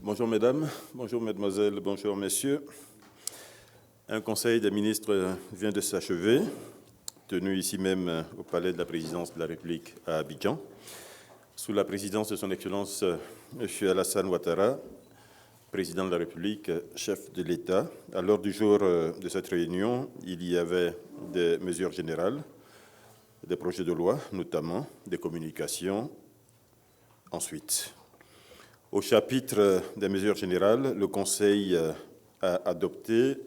Bonjour mesdames, bonjour mesdemoiselles, bonjour messieurs. Un conseil des ministres vient de s'achever, tenu ici même au Palais de la Présidence de la République à Abidjan, sous la présidence de son Excellence M. Alassane Ouattara, président de la République, chef de l'État. À l'ordre du jour de cette réunion, il y avait des mesures générales, des projets de loi notamment, des communications. Ensuite, au chapitre des mesures générales, le Conseil a adopté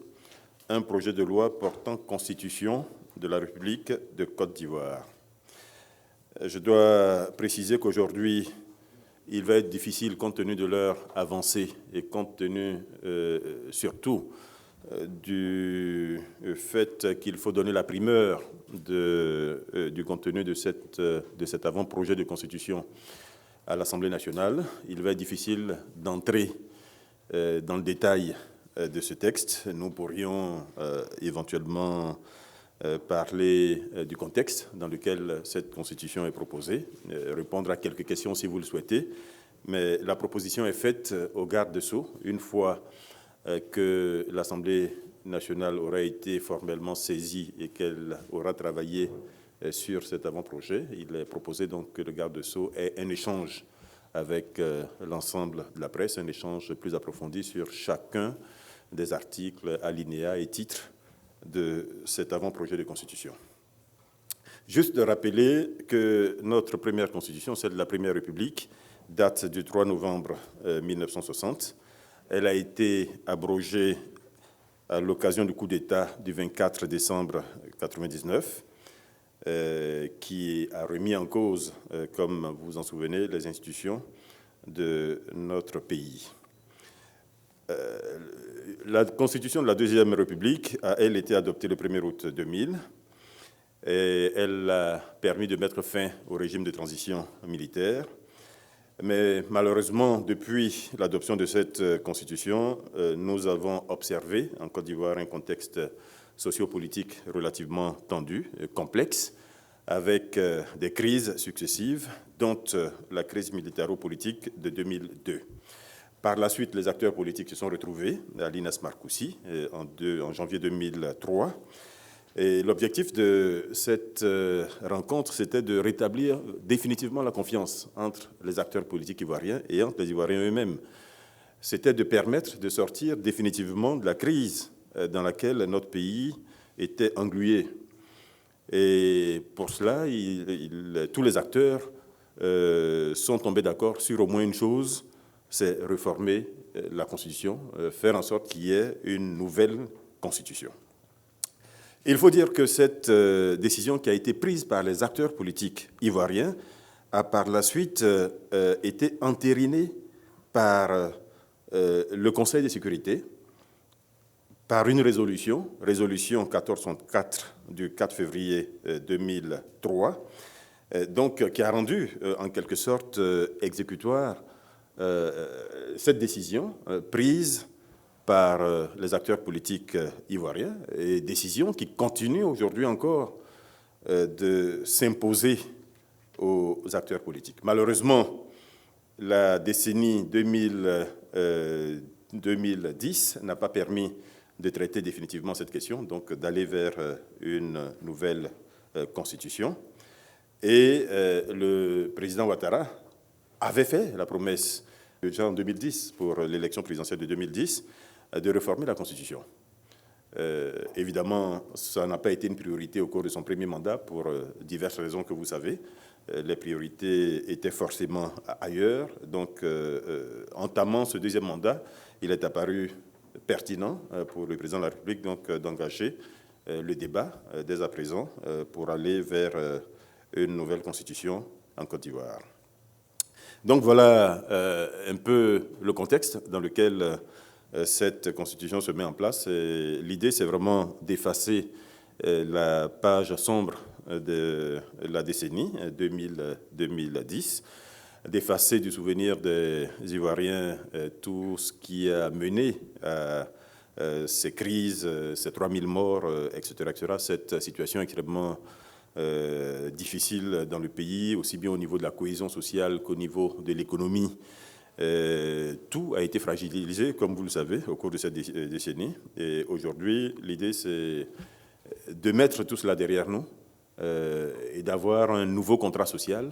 un projet de loi portant constitution de la République de Côte d'Ivoire. Je dois préciser qu'aujourd'hui, il va être difficile, compte tenu de l'heure avancée et compte tenu surtout du fait qu'il faut donner la primeur du contenu de cet avant-projet de constitution à l'Assemblée nationale. Il va être difficile d'entrer dans le détail de ce texte. Nous pourrions éventuellement parler du contexte dans lequel cette constitution est proposée, répondre à quelques questions si vous le souhaitez, mais la proposition est faite au garde-sceaux une fois que l'Assemblée nationale aura été formellement saisie et qu'elle aura travaillé sur cet avant-projet. Il est proposé donc que le garde-sceaux ait un échange avec l'ensemble de la presse, un échange plus approfondi sur chacun des articles, alinéas et titres de cet avant-projet de constitution. Juste de rappeler que notre première constitution, celle de la Première République, date du 3 novembre 1960. Elle a été abrogée à l'occasion du coup d'État du 24 décembre 1999, qui a remis en cause, comme vous vous en souvenez, les institutions de notre pays. La constitution de la Deuxième République a, elle, été adoptée le 1er août 2000 et elle a permis de mettre fin au régime de transition militaire. Mais malheureusement, depuis l'adoption de cette constitution, nous avons observé en Côte d'Ivoire un contexte sociopolitique relativement tendu, complexe, avec des crises successives, dont la crise militaro-politique de 2002. Par la suite, les acteurs politiques se sont retrouvés à l'Inas Marcoussis en janvier 2003. Et l'objectif de cette rencontre, c'était de rétablir définitivement la confiance entre les acteurs politiques ivoiriens et entre les Ivoiriens eux-mêmes. C'était de permettre de sortir définitivement de la crise dans laquelle notre pays était englué. Et pour cela, tous les acteurs sont tombés d'accord sur au moins une chose, c'est réformer la Constitution, faire en sorte qu'il y ait une nouvelle Constitution. Il faut dire que cette décision qui a été prise par les acteurs politiques ivoiriens a par la suite été entérinée par le Conseil de sécurité, par une résolution 1464 du 4 février 2003, donc qui a rendu en quelque sorte exécutoire cette décision prise par les acteurs politiques ivoiriens, et décision qui continue aujourd'hui encore de s'imposer aux acteurs politiques. Malheureusement, la décennie 2010 n'a pas permis de traiter définitivement cette question, donc d'aller vers une nouvelle constitution. Et le président Ouattara avait fait la promesse déjà en 2010, pour l'élection présidentielle de 2010, de réformer la Constitution. Évidemment, ça n'a pas été une priorité au cours de son premier mandat pour diverses raisons que vous savez. Les priorités étaient forcément ailleurs. Donc, entamant ce deuxième mandat, il est apparu pertinent pour le président de la République d'engager le débat dès à présent pour aller vers une nouvelle constitution en Côte d'Ivoire. Donc voilà un peu le contexte dans lequel cette constitution se met en place. L'idée, c'est vraiment d'effacer la page sombre de la décennie 2010, d'effacer du souvenir des Ivoiriens tout ce qui a mené à ces crises, ces 3000 morts, etc., cette situation extrêmement difficile dans le pays, aussi bien au niveau de la cohésion sociale qu'au niveau de l'économie Tout a été fragilisé, comme vous le savez, au cours de cette décennie. Et aujourd'hui, l'idée, c'est de mettre tout cela derrière nous et d'avoir un nouveau contrat social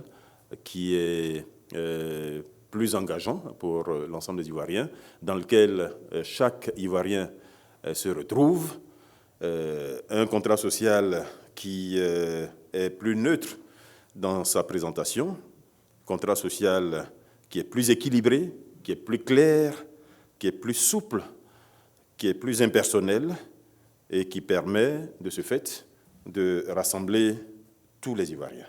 qui est plus engageant pour l'ensemble des Ivoiriens, dans lequel chaque Ivoirien se retrouve, un contrat social qui est plus neutre dans sa présentation, contrat social qui est plus équilibré, qui est plus clair, qui est plus souple, qui est plus impersonnel et qui permet, de ce fait, de rassembler tous les Ivoiriens.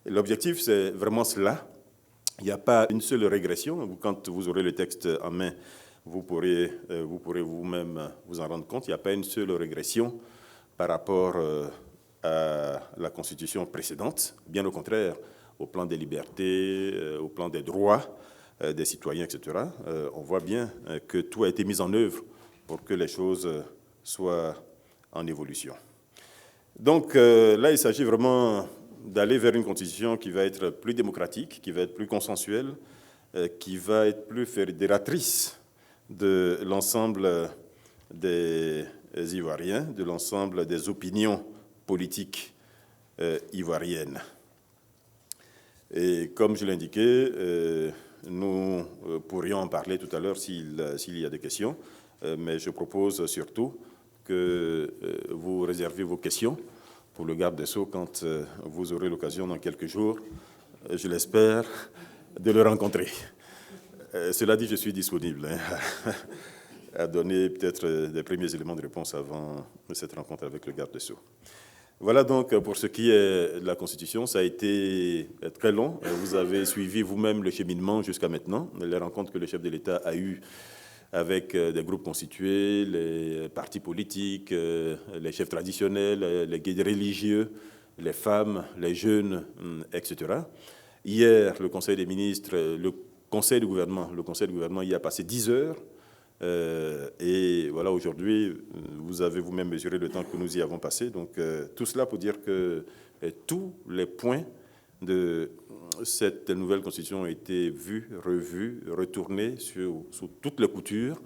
L'objectif, c'est vraiment cela. Il n'y a pas une seule régression. Quand vous aurez le texte en main, vous pourrez vous-même vous en rendre compte. Il n'y a pas une seule régression par rapport à la Constitution précédente. Bien au contraire, au plan des libertés, au plan des droits des citoyens, etc. On voit bien que tout a été mis en œuvre pour que les choses soient en évolution. Donc là, il s'agit vraiment d'aller vers une constitution qui va être plus démocratique, qui va être plus consensuelle, qui va être plus fédératrice de l'ensemble des Ivoiriens, de l'ensemble des opinions politiques ivoiriennes. Et comme je l'indiquais, nous pourrions en parler tout à l'heure s'il y a des questions, mais je propose surtout que vous réservez vos questions pour le garde des Sceaux quand vous aurez l'occasion dans quelques jours, je l'espère, de le rencontrer. Cela dit, je suis disponible à donner peut-être des premiers éléments de réponse avant cette rencontre avec le garde des Sceaux. Voilà donc pour ce qui est de la Constitution. Ça a été très long. Vous avez suivi vous-même le cheminement jusqu'à maintenant, les rencontres que le chef de l'État a eues avec des groupes constitués, les partis politiques, les chefs traditionnels, les guides religieux, les femmes, les jeunes, etc. Hier, le Conseil des ministres, le Conseil du gouvernement y a passé 10 heures. Et voilà, aujourd'hui, vous avez vous-même mesuré le temps que nous y avons passé. Donc, tout cela pour dire que tous les points de cette nouvelle constitution ont été vus, revus, retournés sous toutes les coutures,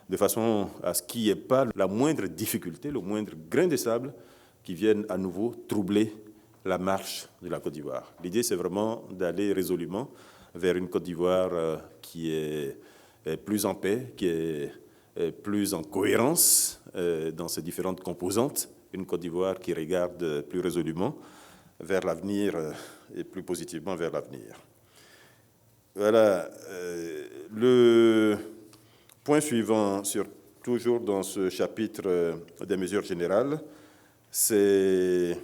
de façon à ce qu'il n'y ait pas la moindre difficulté, le moindre grain de sable qui vienne à nouveau troubler la marche de la Côte d'Ivoire. L'idée, c'est vraiment d'aller résolument vers une Côte d'Ivoire qui est plus en paix, qui est plus en cohérence dans ses différentes composantes, une Côte d'Ivoire qui regarde plus résolument vers l'avenir et plus positivement vers l'avenir. Voilà. Le point suivant, toujours dans ce chapitre des mesures générales, c'est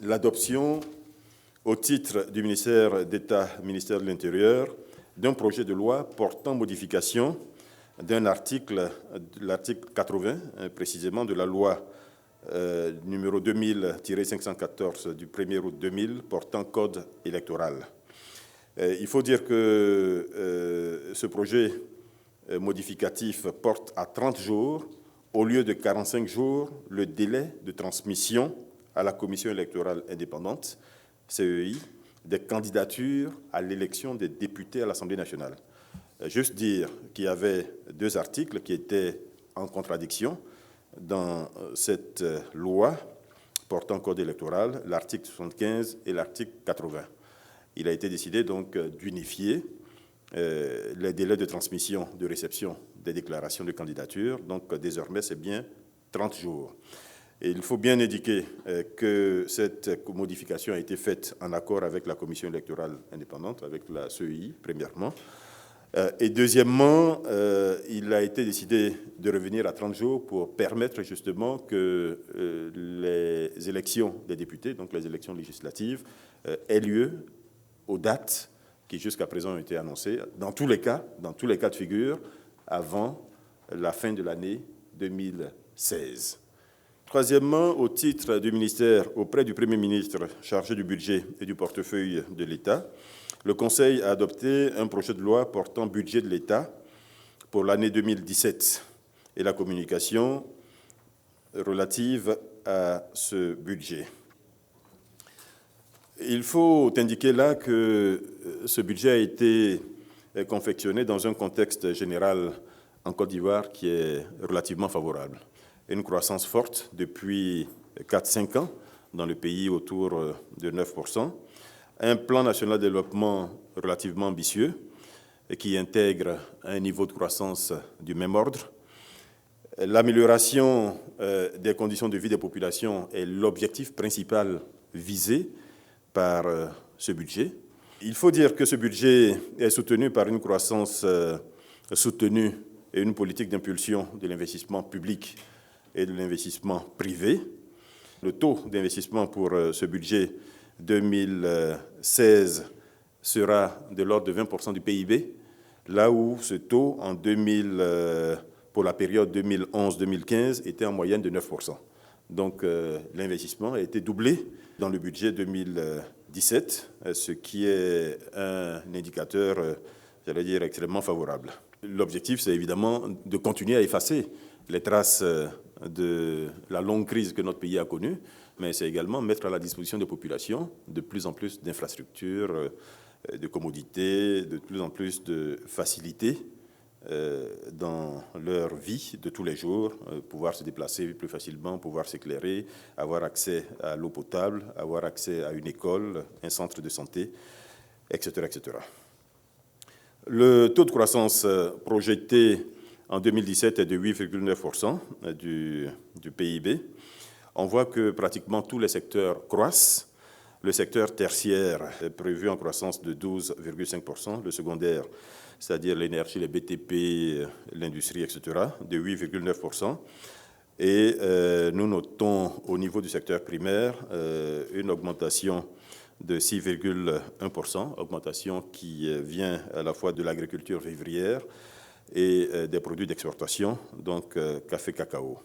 l'adoption au titre du ministère d'État, ministère de l'Intérieur, d'un projet de loi portant modification d'un article, l'article 80, précisément, de la loi numéro 2000-514 du 1er août 2000 portant code électoral. Il faut dire que ce projet modificatif porte à 30 jours, au lieu de 45 jours, le délai de transmission à la Commission électorale indépendante, CEI, des candidatures à l'élection des députés à l'Assemblée nationale. Juste dire qu'il y avait 2 articles qui étaient en contradiction dans cette loi portant code électoral, l'article 75 et l'article 80. Il a été décidé donc d'unifier les délais de transmission, de réception des déclarations de candidature. Donc désormais, c'est bien 30 jours. Et il faut bien indiquer que cette modification a été faite en accord avec la Commission électorale indépendante, avec la CEI, premièrement. Et deuxièmement, il a été décidé de revenir à 30 jours pour permettre justement que les élections des députés, donc les élections législatives, aient lieu aux dates qui jusqu'à présent ont été annoncées, dans tous les cas de figure, avant la fin de l'année 2016. Troisièmement, au titre du ministère auprès du Premier ministre chargé du budget et du portefeuille de l'État, le Conseil a adopté un projet de loi portant budget de l'État pour l'année 2017 et la communication relative à ce budget. Il faut indiquer là que ce budget a été est confectionné dans un contexte général en Côte d'Ivoire qui est relativement favorable. Une croissance forte depuis 4-5 ans dans le pays autour de 9%. Un plan national de développement relativement ambitieux et qui intègre un niveau de croissance du même ordre. L'amélioration des conditions de vie des populations est l'objectif principal visé par ce budget. Il faut dire que ce budget est soutenu par une croissance soutenue et une politique d'impulsion de l'investissement public et de l'investissement privé. Le taux d'investissement pour ce budget 2016 sera de l'ordre de 20% du PIB, là où ce taux pour la période 2011-2015 était en moyenne de 9%. Donc l'investissement a été doublé dans le budget 2017, ce qui est un indicateur, j'allais dire, extrêmement favorable. L'objectif, c'est évidemment de continuer à effacer les traces de la longue crise que notre pays a connue, mais c'est également mettre à la disposition des populations de plus en plus d'infrastructures, de commodités, de plus en plus de facilités dans leur vie de tous les jours, pouvoir se déplacer plus facilement, pouvoir s'éclairer, avoir accès à l'eau potable, avoir accès à une école, un centre de santé, etc., etc. Le taux de croissance projeté en 2017 est de 8,9% du PIB. On voit que pratiquement tous les secteurs croissent. Le secteur tertiaire est prévu en croissance de 12,5%, le secondaire, c'est-à-dire l'énergie, les BTP, l'industrie, etc., de 8,9%. Et nous notons au niveau du secteur primaire une augmentation de 6,1%, augmentation qui vient à la fois de l'agriculture vivrière et des produits d'exportation, donc café, cacao.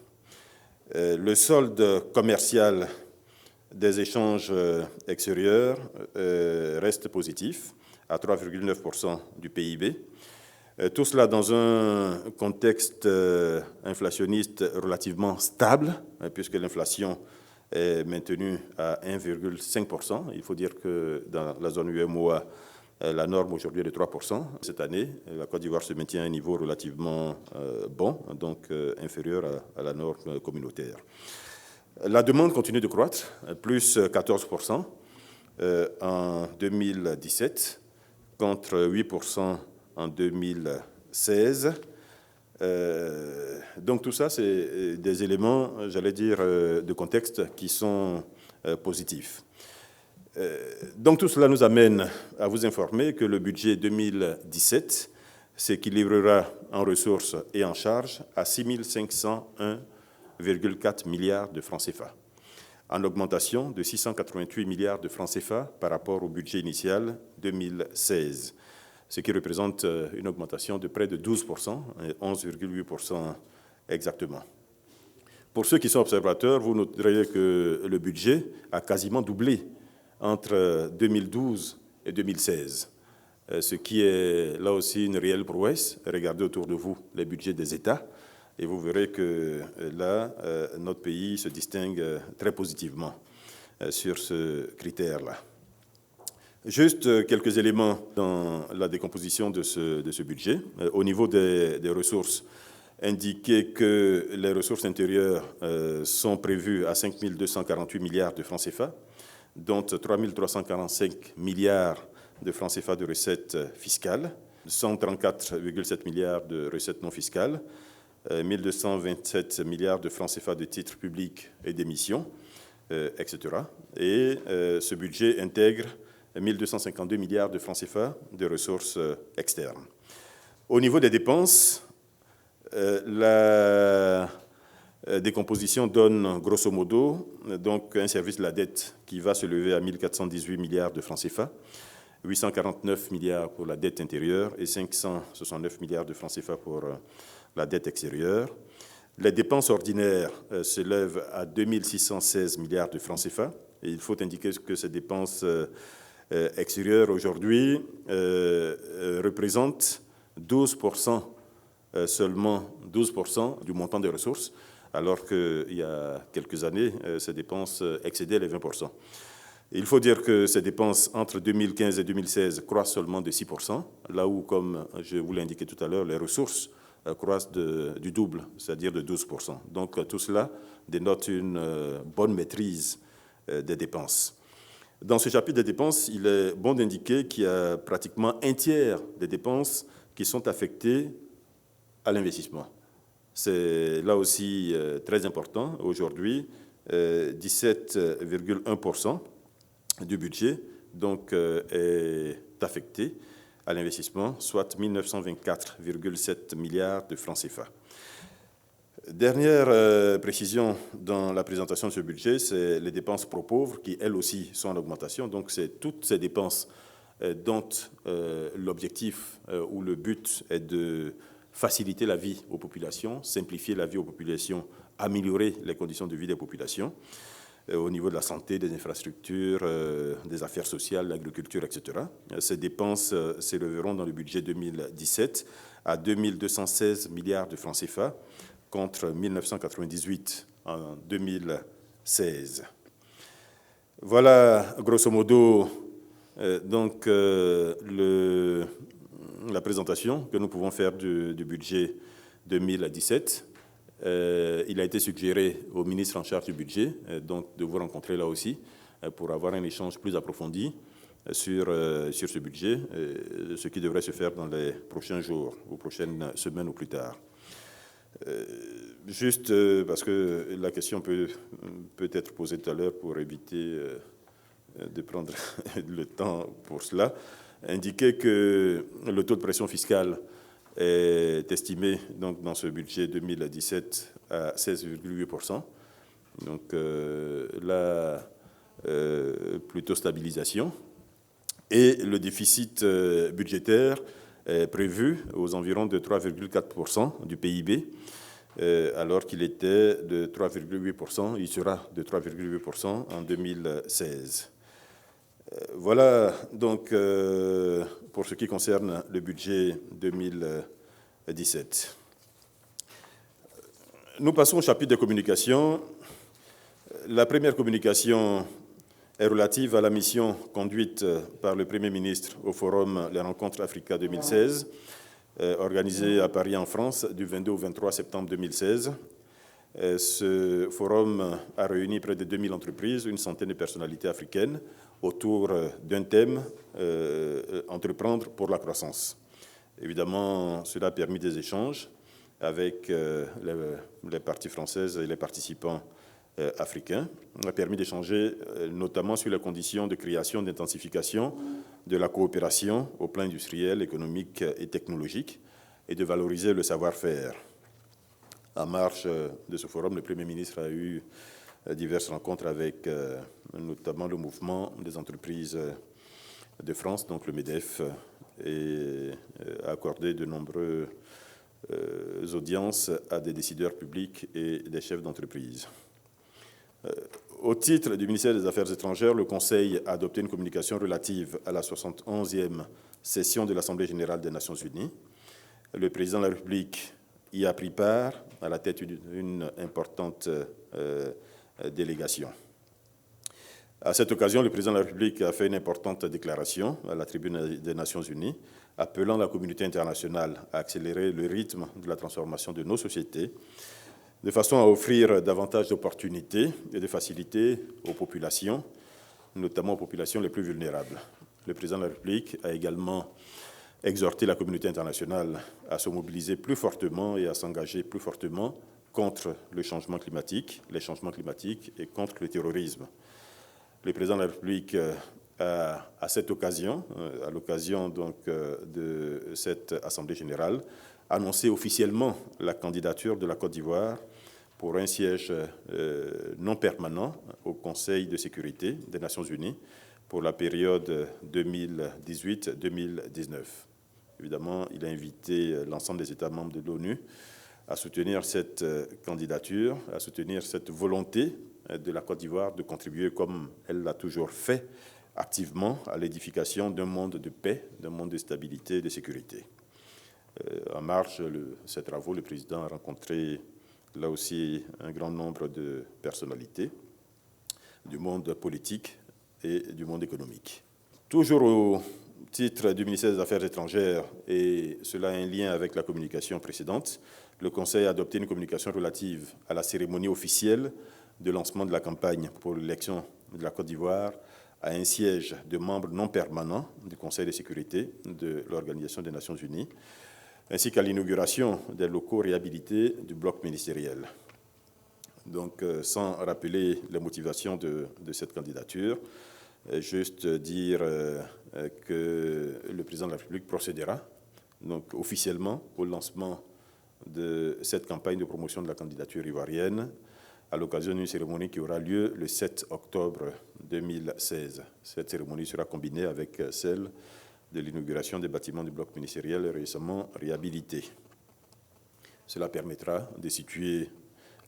Le solde commercial des échanges extérieurs reste positif, à 3,9% du PIB. Tout cela dans un contexte inflationniste relativement stable, puisque l'inflation est maintenue à 1,5%. Il faut dire que dans la zone UEMOA, la norme aujourd'hui est de 3%. Cette année, la Côte d'Ivoire se maintient à un niveau relativement bon, donc inférieur à la norme communautaire. La demande continue de croître, plus 14% en 2017, contre 8% en 2016. Donc tout ça, c'est des éléments, j'allais dire, de contexte qui sont positifs. Donc tout cela nous amène à vous informer que le budget 2017 s'équilibrera en ressources et en charges à 6 501,4 milliards de francs CFA, en augmentation de 688 milliards de francs CFA par rapport au budget initial 2016, ce qui représente une augmentation de près de 12%, 11,8% exactement. Pour ceux qui sont observateurs, vous noterez que le budget a quasiment doublé entre 2012 et 2016, ce qui est là aussi une réelle prouesse. Regardez autour de vous les budgets des États et vous verrez que là, notre pays se distingue très positivement sur ce critère-là. Juste quelques éléments dans la décomposition de ce budget. Au niveau des ressources, indiquer que les ressources intérieures sont prévues à 5 248 milliards de francs CFA, dont 3 345 milliards de francs CFA de recettes fiscales, 134,7 milliards de recettes non fiscales, 1 227 milliards de francs CFA de titres publics et d'émissions, etc. Et ce budget intègre 1 252 milliards de francs CFA de ressources externes. Au niveau des dépenses, la décomposition donne grosso modo donc un service de la dette qui va se lever à 1 418 milliards de francs CFA, 849 milliards pour la dette intérieure et 569 milliards de francs CFA pour la dette extérieure. Les dépenses ordinaires s'élèvent à 2 616 milliards de francs CFA. Et il faut indiquer que ces dépenses extérieures aujourd'hui représentent 12%, seulement 12% du montant des ressources, alors qu'il y a quelques années, ces dépenses excédaient les 20%. Il faut dire que ces dépenses entre 2015 et 2016 croissent seulement de 6%, là où, comme je vous l'ai indiqué tout à l'heure, les ressources croissent du double, c'est-à-dire de 12%. Donc tout cela dénote une bonne maîtrise des dépenses. Dans ce chapitre des dépenses, il est bon d'indiquer qu'il y a pratiquement un tiers des dépenses qui sont affectées à l'investissement. C'est là aussi très important. Aujourd'hui, 17,1% du budget donc, est affecté à l'investissement, soit 1924,7 milliards de francs CFA. Dernière précision dans la présentation de ce budget, c'est les dépenses pro-pauvres qui, elles aussi, sont en augmentation. Donc, c'est toutes ces dépenses dont l'objectif ou le but est de faciliter la vie aux populations, simplifier la vie aux populations, améliorer les conditions de vie des populations au niveau de la santé, des infrastructures, des affaires sociales, l'agriculture, etc. Ces dépenses s'élèveront dans le budget 2017 à 2216 milliards de francs CFA contre 1998 en 2016. Voilà, grosso modo, donc, la présentation que nous pouvons faire du budget 2017. Il a été suggéré au ministre en charge du budget donc de vous rencontrer là aussi pour avoir un échange plus approfondi sur ce budget, ce qui devrait se faire dans les prochains jours, ou prochaines semaines ou plus tard. Juste parce que la question peut être posée tout à l'heure pour éviter de prendre le temps pour cela, indiquer que le taux de pression fiscale est estimé donc, dans ce budget 2017 à 16,8%. Donc là, plutôt stabilisation. Et le déficit budgétaire est prévu aux environs de 3,4% du PIB, alors qu'il était de 3,8%, il sera de 3,8% en 2016. Voilà donc pour ce qui concerne le budget 2017. Nous passons au chapitre de communication. La première communication est relative à la mission conduite par le Premier ministre au Forum Les Rencontres Africa 2016, organisé à Paris en France du 22 au 23 septembre 2016. Ce forum a réuni près de 2000 entreprises, une centaine de personnalités africaines, autour d'un thème, entreprendre pour la croissance. Évidemment, cela a permis des échanges avec les parties françaises et les participants africains. Ça a permis d'échanger notamment sur les conditions de création, d'intensification de la coopération au plan industriel, économique et technologique et de valoriser le savoir-faire. En marge de ce forum, le Premier ministre a eu diverses rencontres avec notamment le mouvement des entreprises de France, donc le MEDEF, et a accordé de nombreuses audiences à des décideurs publics et des chefs d'entreprise. Au titre du ministère des Affaires étrangères, le Conseil a adopté une communication relative à la 71e session de l'Assemblée générale des Nations unies. Le président de la République y a pris part à la tête d'une importante délégation. À cette occasion, le président de la République a fait une importante déclaration à la tribune des Nations unies, appelant la communauté internationale à accélérer le rythme de la transformation de nos sociétés, de façon à offrir davantage d'opportunités et de faciliter aux populations, notamment aux populations les plus vulnérables. Le président de la République a également exhorté la communauté internationale à se mobiliser plus fortement et à s'engager plus fortement contre les changements climatiques et contre le terrorisme. Le président de la République a, à cette occasion, à l'occasion donc de cette Assemblée générale, annoncé officiellement la candidature de la Côte d'Ivoire pour un siège non permanent au Conseil de sécurité des Nations unies pour la période 2018-2019. Évidemment, il a invité l'ensemble des États membres de l'ONU à soutenir cette candidature, à soutenir cette volonté de la Côte d'Ivoire de contribuer, comme elle l'a toujours fait, activement à l'édification d'un monde de paix, d'un monde de stabilité et de sécurité. En marge de ces travaux, le président a rencontré là aussi un grand nombre de personnalités du monde politique et du monde économique. Toujours au titre du ministère des Affaires étrangères, et cela a un lien avec la communication précédente, le Conseil a adopté une communication relative à la cérémonie officielle de lancement de la campagne pour l'élection de la Côte d'Ivoire à un siège de membres non permanents du Conseil de sécurité de l'Organisation des Nations Unies, ainsi qu'à l'inauguration des locaux réhabilités du bloc ministériel. Donc, sans rappeler les motivations de cette candidature, juste dire que le président de la République procédera donc officiellement au lancement de cette campagne de promotion de la candidature ivoirienne à l'occasion d'une cérémonie qui aura lieu le 7 octobre 2016. Cette cérémonie sera combinée avec celle de l'inauguration des bâtiments du bloc ministériel récemment réhabilités. Cela permettra de situer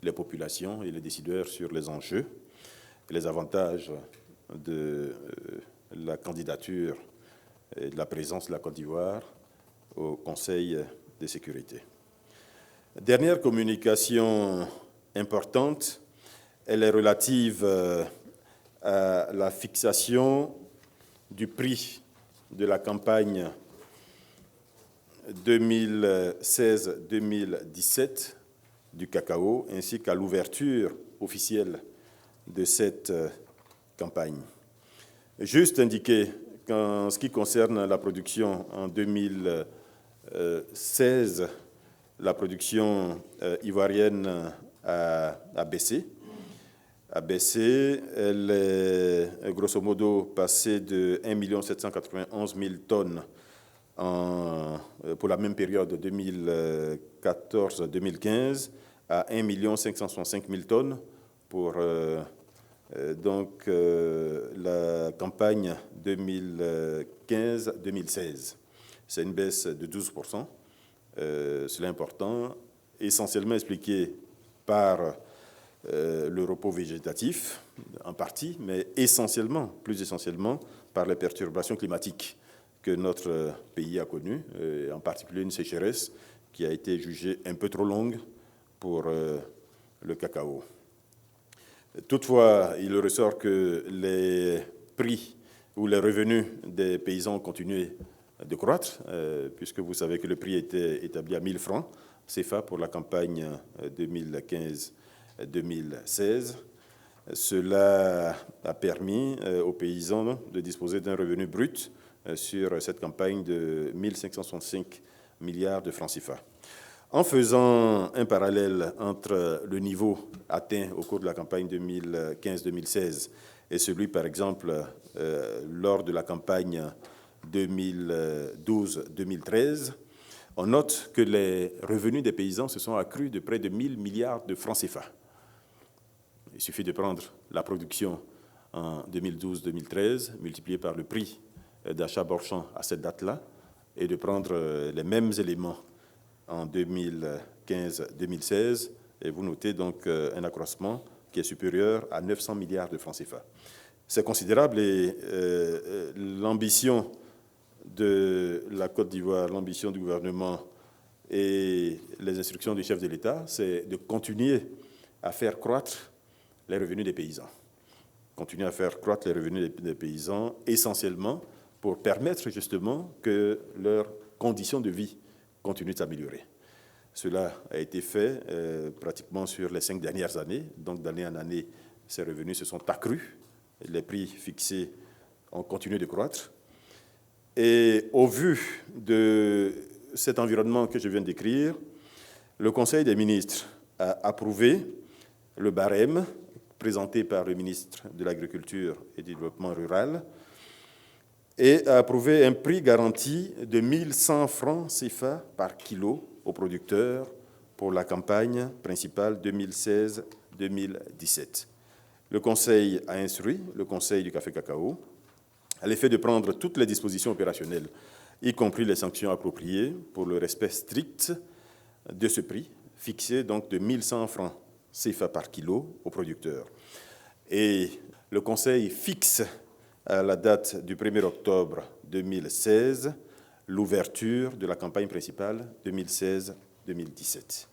les populations et les décideurs sur les enjeux et les avantages de la candidature et de la présence de la Côte d'Ivoire au Conseil de sécurité. Dernière communication importante, elle est relative à la fixation du prix de la campagne 2016-2017 du cacao, ainsi qu'à l'ouverture officielle de cette campagne. Juste indiquer qu'en ce qui concerne la production en 2016, la production ivoirienne a baissé. Elle est grosso modo passée de 1 791 000 tonnes pour la même période 2014-2015 à 1 565 000 tonnes pour la campagne 2015-2016. C'est une baisse de 12%. Cela est important, essentiellement expliqué par le repos végétatif, en partie, mais essentiellement, plus essentiellement, par les perturbations climatiques que notre pays a connues, en particulier une sécheresse qui a été jugée un peu trop longue pour le cacao. Toutefois, il ressort que les prix ou les revenus des paysans ont continué de croître, puisque vous savez que le prix était établi à 1 000 francs CFA pour la campagne 2015-2016. Cela a permis aux paysans de disposer d'un revenu brut sur cette campagne de 1 565 milliards de francs CFA. En faisant un parallèle entre le niveau atteint au cours de la campagne 2015-2016 et celui, par exemple, lors de la campagne 2012-2013, on note que les revenus des paysans se sont accrus de près de 1 000 milliards de francs CFA. Il suffit de prendre la production en 2012-2013, multipliée par le prix d'achat Borchamp à cette date-là, et de prendre les mêmes éléments en 2015-2016, et vous notez donc un accroissement qui est supérieur à 900 milliards de francs CFA. C'est considérable et l'ambition de la Côte d'Ivoire, l'ambition du gouvernement et les instructions du chef de l'État, c'est de continuer à faire croître les revenus des paysans. Continuer à faire croître les revenus des paysans essentiellement pour permettre justement que leurs conditions de vie continuent de s'améliorer. Cela a été fait pratiquement sur les 5 dernières années. Donc, d'année en année, ces revenus se sont accrus. Les prix fixés ont continué de croître. Et au vu de cet environnement que je viens de décrire, le Conseil des ministres a approuvé le barème présenté par le ministre de l'Agriculture et du Développement rural et a approuvé un prix garanti de 1 100 francs CFA par kilo aux producteurs pour la campagne principale 2016-2017. Le Conseil a instruit le Conseil du café-cacao à l'effet de prendre toutes les dispositions opérationnelles, y compris les sanctions appropriées pour le respect strict de ce prix, fixé donc de 1 100 francs CFA par kilo aux producteurs. Et le Conseil fixe à la date du 1er octobre 2016 l'ouverture de la campagne principale 2016-2017.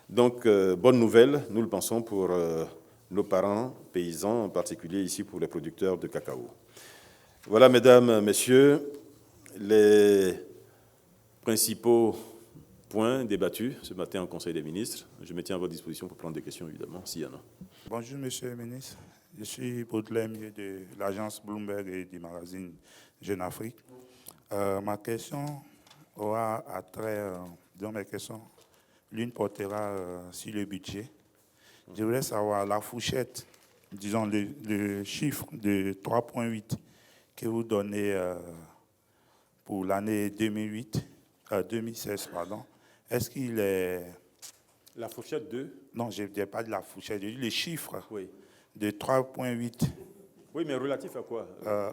Donc, bonne nouvelle, nous le pensons, pour nos parents paysans, en particulier ici pour les producteurs de cacao. Voilà, mesdames, messieurs, les principaux points débattus ce matin au Conseil des ministres. Je me tiens à votre disposition pour prendre des questions, évidemment, s'il y en a. Bonjour, monsieur le ministre. Je suis Baudelaire Mieux de l'agence Bloomberg et du magazine Jeune Afrique. Ma question aura attrait, dans mes questions, l'une portera sur le budget. Je voulais savoir la fourchette, disons le chiffre de 3,8 que vous donnez pour l'année 2016, pardon. Est-ce qu'il est... La fourchette 2 ? Non, je ne dis pas de la fourchette, je dis les chiffres Oui. de 3,8. Oui, mais relatif à quoi?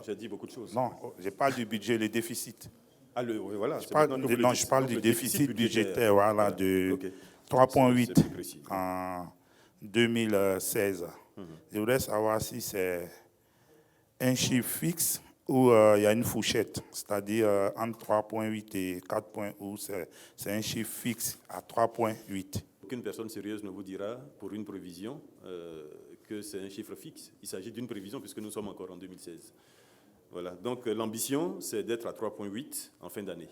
J'ai dit beaucoup de choses. Non, je parle du budget, le déficit. Ah, oui, voilà. Je parle du déficit budgétaire, voilà, de okay. 3,8 en 2016. Je voudrais savoir si c'est un chiffre fixe ou il y a une fourchette, c'est-à-dire entre 3,8 et 4, ou c'est un chiffre fixe à 3,8. Aucune personne sérieuse ne vous dira, pour une prévision, que c'est un chiffre fixe. Il s'agit d'une prévision puisque nous sommes encore en 2016. Voilà. Donc l'ambition, c'est d'être à 3,8 en fin d'année.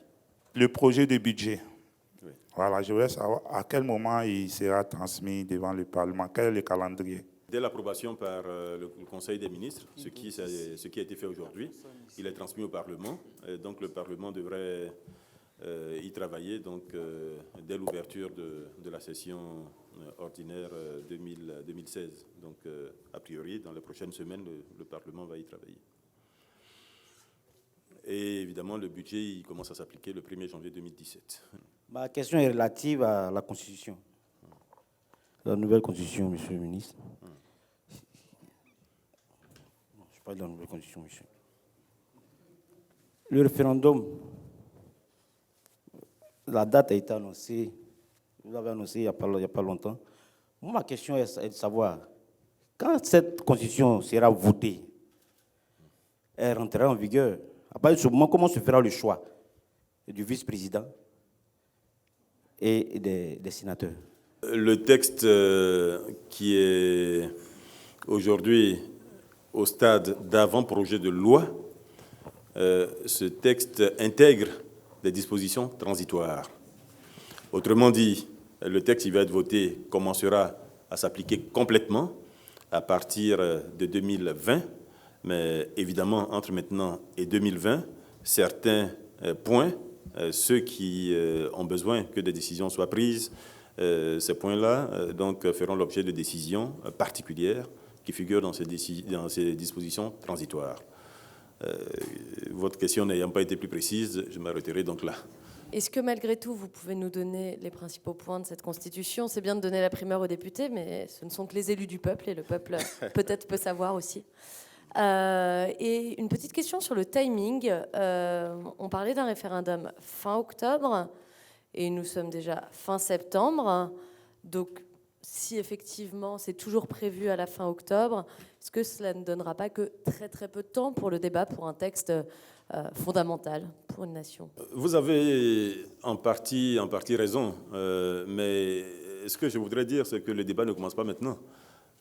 Le projet de budget. Oui. Voilà, je voudrais savoir à quel moment il sera transmis devant le Parlement. Quel est le calendrier? Dès l'approbation par le Conseil des ministres, ce qui a été fait aujourd'hui, il est transmis au Parlement. Et donc le Parlement devrait y travailler donc, dès l'ouverture de la session ordinaire 2016. Donc a priori, dans les prochaines semaines, le Parlement va y travailler. Et évidemment, le budget il commence à s'appliquer le 1er janvier 2017. Ma question est relative à la Constitution. La nouvelle Constitution, monsieur le ministre. Non, je parle de la nouvelle Constitution, monsieur. Le référendum, la date a été annoncée, vous l'avez annoncé il n'y a pas longtemps. Moi, ma question est de savoir, quand cette Constitution sera votée, elle rentrera en vigueur. À partir de ce moment, comment se fera le choix du vice-président et des sénateurs? Le texte qui est aujourd'hui au stade d'avant-projet de loi, ce texte intègre des dispositions transitoires. Autrement dit, le texte qui va être voté commencera à s'appliquer complètement à partir de 2020. Mais évidemment, entre maintenant et 2020, certains points, ceux qui ont besoin que des décisions soient prises, ces points-là donc feront l'objet de décisions particulières qui figurent dans ces dispositions transitoires. Votre question n'ayant pas été plus précise, je m'arrêterai donc là. Est-ce que malgré tout, vous pouvez nous donner les principaux points de cette Constitution? C'est bien de donner la primeur aux députés, mais ce ne sont que les élus du peuple, et le peuple peut-être peut savoir aussi. Et une petite question sur le timing. On parlait d'un référendum fin octobre et nous sommes déjà fin septembre. Donc, si effectivement c'est toujours prévu à la fin octobre, est-ce que cela ne donnera pas que très très peu de temps pour le débat pour un texte fondamental pour une nation? Vous avez en partie raison, mais ce que je voudrais dire, c'est que le débat ne commence pas maintenant.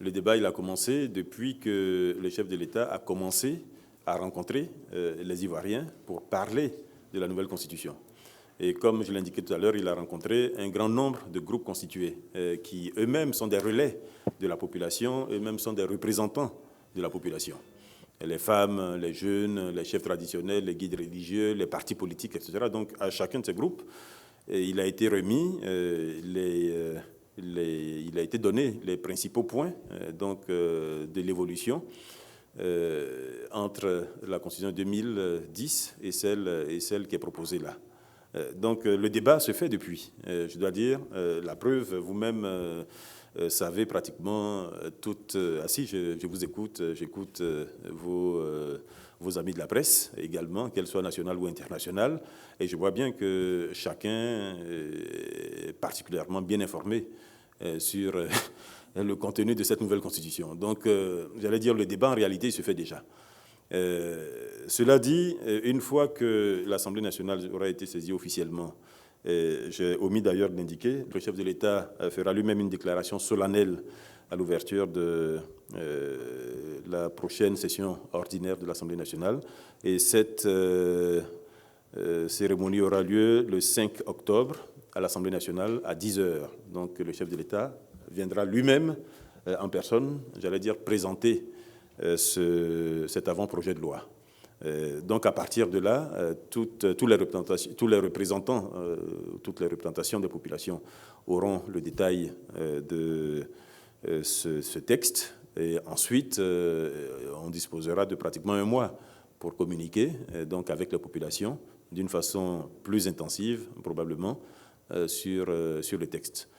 Le débat, il a commencé depuis que le chef de l'État a commencé à rencontrer les Ivoiriens pour parler de la nouvelle Constitution. Et comme je l'indiquais tout à l'heure, il a rencontré un grand nombre de groupes constitués qui eux-mêmes sont des relais de la population, eux-mêmes sont des représentants de la population. Et les femmes, les jeunes, les chefs traditionnels, les guides religieux, les partis politiques, etc. Donc à chacun de ces groupes, il a été remis il a été donné les principaux points de l'évolution entre la Constitution 2010 et celle qui est proposée là. Donc le débat se fait depuis, je dois dire. La preuve, vous-même savez pratiquement toutes... si, je vous écoute, j'écoute vos amis de la presse également, qu'elle soit nationale ou internationale, et je vois bien que chacun est particulièrement bien informé sur le contenu de cette nouvelle Constitution. Donc, j'allais dire, le débat, en réalité, se fait déjà. Cela dit, une fois que l'Assemblée nationale aura été saisie officiellement, j'ai omis d'ailleurs d'indiquer, le chef de l'État fera lui-même une déclaration solennelle à l'ouverture de la prochaine session ordinaire de l'Assemblée nationale. Et cette cérémonie aura lieu le 5 octobre à l'Assemblée nationale à 10 heures. Donc le chef de l'État viendra lui-même en personne, j'allais dire, présenter cet avant-projet de loi. Donc à partir de là, toutes les représentations des populations auront le détail de ce texte. Et ensuite, on disposera de pratiquement un mois pour communiquer donc avec la population d'une façon plus intensive, probablement, sur le texte.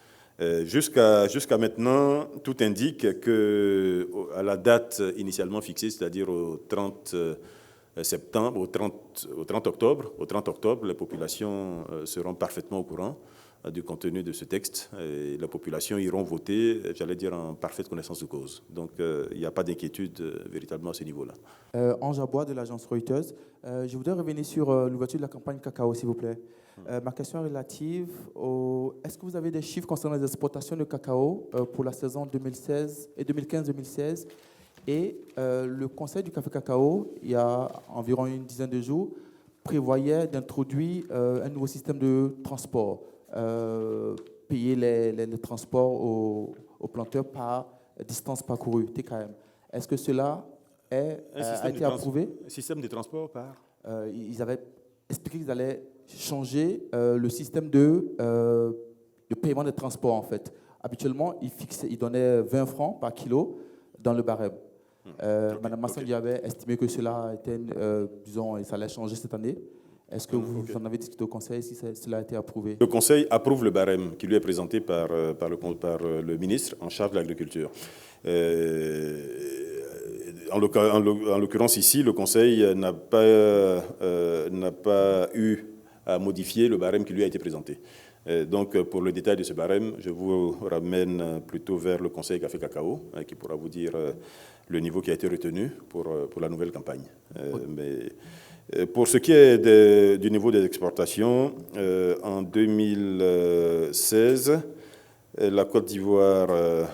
Jusqu'à maintenant, tout indique qu'à la date initialement fixée, c'est-à-dire au 30 septembre, au 30 octobre, les populations seront parfaitement au courant du contenu de ce texte et les populations iront voter, j'allais dire, en parfaite connaissance de cause. Donc, il n'y a pas d'inquiétude véritablement à ce niveau-là. Ange Abois de l'agence Reuters. Je voudrais revenir sur l'ouverture de la campagne cacao, s'il vous plaît. Ma question est relative est-ce que vous avez des chiffres concernant les exportations de cacao pour la saison 2016 et 2015-2016 et le Conseil du café cacao, il y a environ une dizaine de jours, prévoyait d'introduire un nouveau système de transport, payer les transports aux planteurs par distance parcourue, TKM. Est-ce que cela a été approuvé? Système de transport par Ils avaient expliqué qu'ils allaient changer le système de paiement des transports, en fait. Habituellement, ils donnaient 20 francs par kilo dans le barème. Madame Massangui avait estimé que cela était, disons, ça allait changer cette année. Est-ce que vous en avez discuté au Conseil si cela a été approuvé? Le Conseil approuve le barème qui lui est présenté par le ministre en charge de l'agriculture. En l'occurrence ici, le Conseil n'a pas eu à modifier le barème qui lui a été présenté. Donc, pour le détail de ce barème, je vous ramène plutôt vers le Conseil Café Cacao, qui pourra vous dire le niveau qui a été retenu pour la nouvelle campagne. Mais pour ce qui est du niveau des exportations, en 2016, la Côte d'Ivoire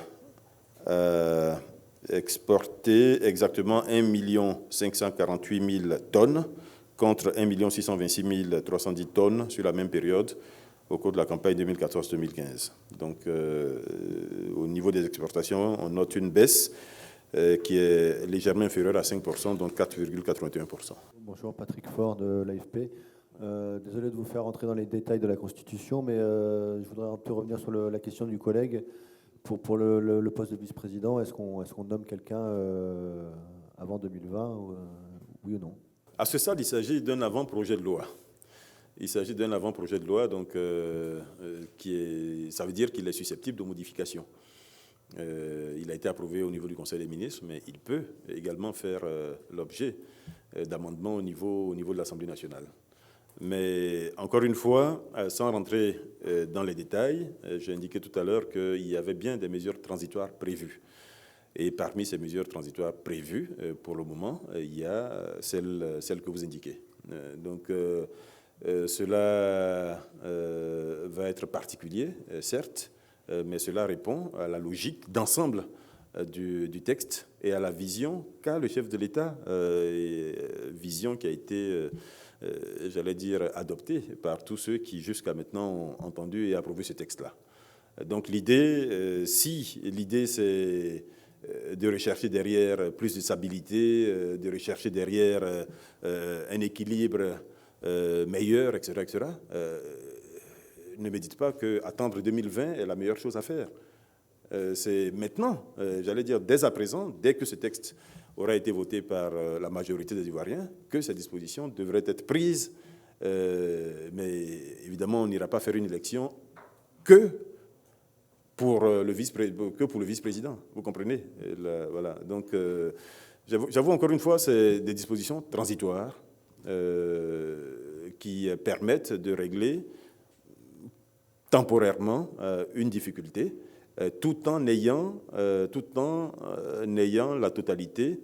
a exporté exactement 1 548 000 tonnes contre 1 626 310 tonnes sur la même période au cours de la campagne 2014-2015. Donc, au niveau des exportations, on note une baisse qui est légèrement inférieure à 5%, donc 4,81%. Bonjour, Patrick Fort de l'AFP. Désolé de vous faire entrer dans les détails de la Constitution, mais je voudrais un peu revenir sur la question du collègue. Pour le poste de vice-président, est-ce qu'on nomme quelqu'un avant 2020, oui ou non? À ce stade, il s'agit d'un avant-projet de loi. Il s'agit d'un avant-projet de loi, donc, ça veut dire qu'il est susceptible de modification. Il a été approuvé au niveau du Conseil des ministres, mais il peut également faire l'objet d'amendements au niveau de l'Assemblée nationale. Mais encore une fois, sans rentrer dans les détails, j'ai indiqué tout à l'heure qu'il y avait bien des mesures transitoires prévues. Et parmi ces mesures transitoires prévues, pour le moment, il y a celle que vous indiquez. Donc, cela va être particulier, certes, mais cela répond à la logique d'ensemble du texte et à la vision qu'a le chef de l'État, vision qui a été, j'allais dire, adoptée par tous ceux qui jusqu'à maintenant ont entendu et approuvé ce texte-là. Donc l'idée, si l'idée c'est de rechercher derrière plus de stabilité, de rechercher derrière un équilibre meilleur, etc., ne me dites pas qu'attendre 2020 est la meilleure chose à faire. C'est maintenant, j'allais dire dès à présent, dès que ce texte aura été voté par la majorité des Ivoiriens, que ces dispositions devraient être prises. Mais évidemment, on n'ira pas faire une élection que pour le vice-président. Vous comprenez? Voilà. Donc, j'avoue encore une fois, c'est des dispositions transitoires qui permettent de régler temporairement une difficulté, tout en ayant la totalité,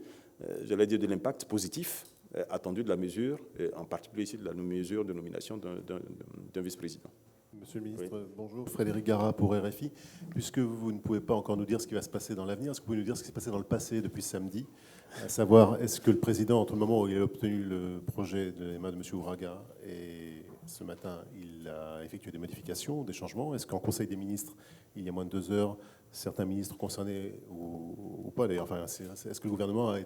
j'allais dire, de l'impact positif attendu de la mesure, en particulier ici de la mesure de nomination d'un vice-président. Monsieur le ministre, bonjour. Frédéric Gara pour RFI. Puisque vous ne pouvez pas encore nous dire ce qui va se passer dans l'avenir, est-ce que vous pouvez nous dire ce qui s'est passé dans le passé depuis samedi? À savoir, est-ce que le président, entre le moment où il a obtenu le projet de mains de M. Ouraga et ce matin, il a effectué des modifications, des changements? Est-ce qu'en Conseil des ministres, il y a moins de 2 heures, certains ministres concernés, ou pas d'ailleurs, enfin, est-ce que le gouvernement a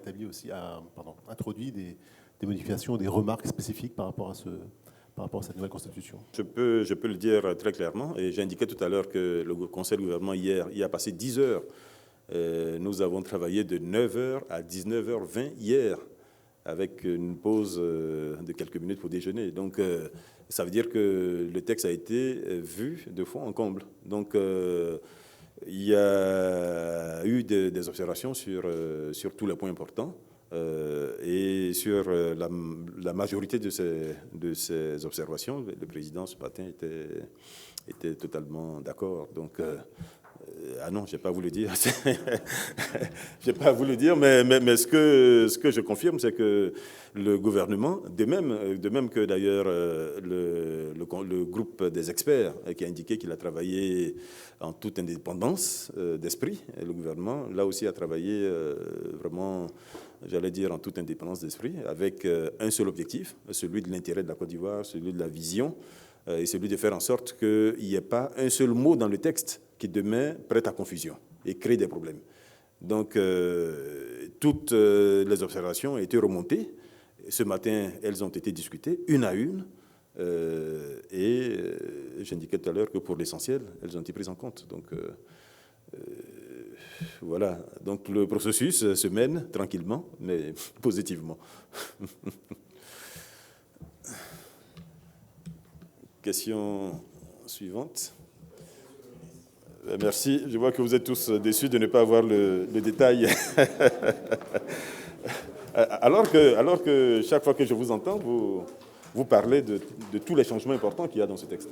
introduit des modifications, des remarques spécifiques par rapport à cette nouvelle constitution? Je peux le dire très clairement, et j'ai indiqué tout à l'heure que le Conseil de gouvernement hier y a passé 10 heures. Nous avons travaillé de 9h à 19h20 hier, avec une pause de quelques minutes pour déjeuner. Donc, ça veut dire que le texte a été vu de fond en comble. Donc, il y a eu des observations sur tous les points importants. Et sur la majorité de ces observations, le président ce matin était totalement d'accord. Donc, ah non, je n'ai pas voulu dire. J'ai pas voulu dire, mais ce que je confirme, c'est que le gouvernement, de même que d'ailleurs le groupe des experts qui a indiqué qu'il a travaillé en toute indépendance d'esprit, et le gouvernement, là aussi, a travaillé vraiment, j'allais dire, en toute indépendance d'esprit, avec un seul objectif, celui de l'intérêt de la Côte d'Ivoire, celui de la vision, et celui de faire en sorte qu'il n'y ait pas un seul mot dans le texte qui demain prête à confusion et crée des problèmes. Donc, toutes les observations ont été remontées. Ce matin, elles ont été discutées, une à une, et j'indiquais tout à l'heure que pour l'essentiel, elles ont été prises en compte. Donc, voilà. Donc, le processus se mène tranquillement, mais positivement. Question suivante. Merci. Je vois que vous êtes tous déçus de ne pas avoir le détail. alors que chaque fois que je vous entends, vous parlez de tous les changements importants qu'il y a dans ce texte.